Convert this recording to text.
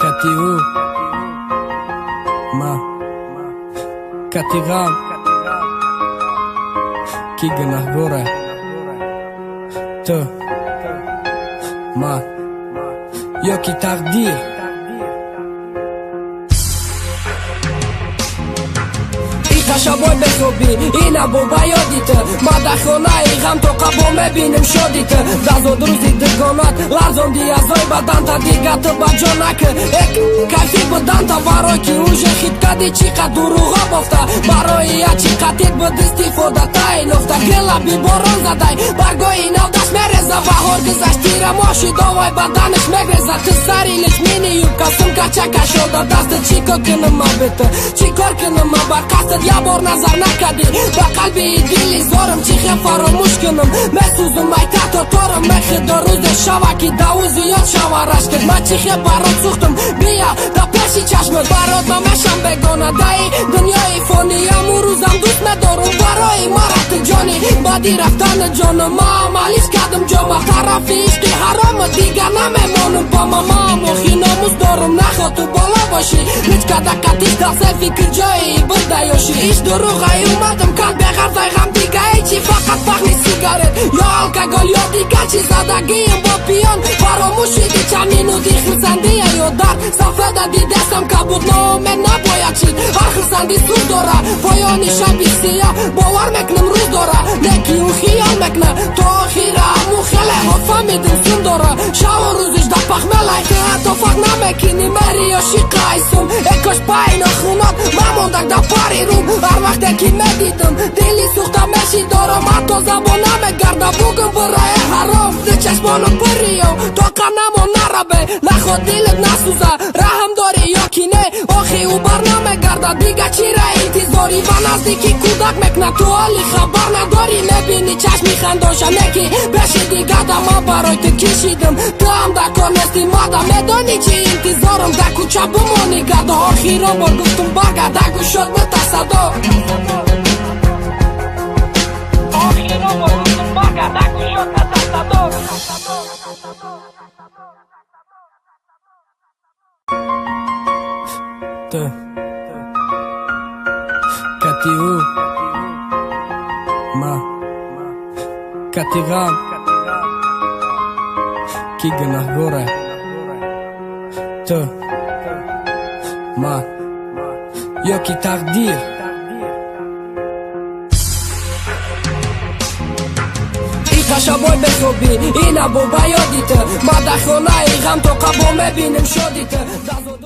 Kati u Ma Kati gam Ki gënah gore Të Ma Jo ki takdir Shaboj be hobi, ina bo bajoditë Ma da khona I gam to ka bo me binim shoditë Da zodruzit dë gonat, lazon di azoj Badanta diga të bajonak Ek, ka fi bëdanta varoj Ki u zhehit ka di qika duru gobofta Baroj I a qika tit bëdis tifo da taj Lofta grilla bi boron za daj Bargoj I nav dash me reza Vahor gëza shtira moshi dovoj Badanish me greza Të sari liq mini ju ka sëm ka qaka shoda Das të qiko kënë ma bitë Qikor kënë ma barkastët jabo Nazar na kadi Ba kalbi I dili zorëm Qikhe faro mushkënëm Me suzëm majta të torëm Me khidoruz dhe shavaki Da uzi jo qava rashket Ma qikhe barot suhtëm Bia da peshi qashmët Barot ma me sham begona Da I dënjoj foni Jam uruzam dus me dorëm Baroj marat të gjoni Badi rafta në gjonë Ma malish kadëm gjoma Tarafi ishki haromë Diga na me monëm Pa ma mo hino mus dorëm Na khotu bolo boshi Niç kada katis da selfie kërgjoj I bërda joshi Duruga I umatëm kanë begar Daj gam diga I qi fakat pak një sigaret Jo alkagol, jo diga qi zada gijëm bo pion Faro mushi di qa minuti Khësandija jo dar Sa feda di desam ka but no me na boja qit Ar khësandi surdora Po jo një shabisia Bo ar mek në mruzdora Neki u hijan mek në To hira mu hele Ho famidin sundora Shao ruzish da pak me lajte Ato fak na me kini meri jo shika I sum E kosh pa I në khunat Ma mondak da pari rum Arvakt e ki me ditëm Dili suhta me shidorëm Ato zabona me garda bukën Vëra e harom Dhe qesh monëm për rio To ka namon arabe Na khodilet na suza Rahëm dori jo kine Ohi u barna me garda Diga qira I ti zori Vanas diki kudak me kna Tu ali khabar na dori Me bini qash mi khandosha Neki beshi diga da ma baroj të kishidëm Të amda konesti mada Me doni që I ti zorëm Da ku qa bëmoni gado Ohi robor guftëm baga Da ku shot me tasado Të Kati u Ma Kati gam Ki gënah gore Të Ma Jo ki takdir Shaboj be hobi, ina bo bajoditë Ma da khona I gam to ka bo me binim shoditë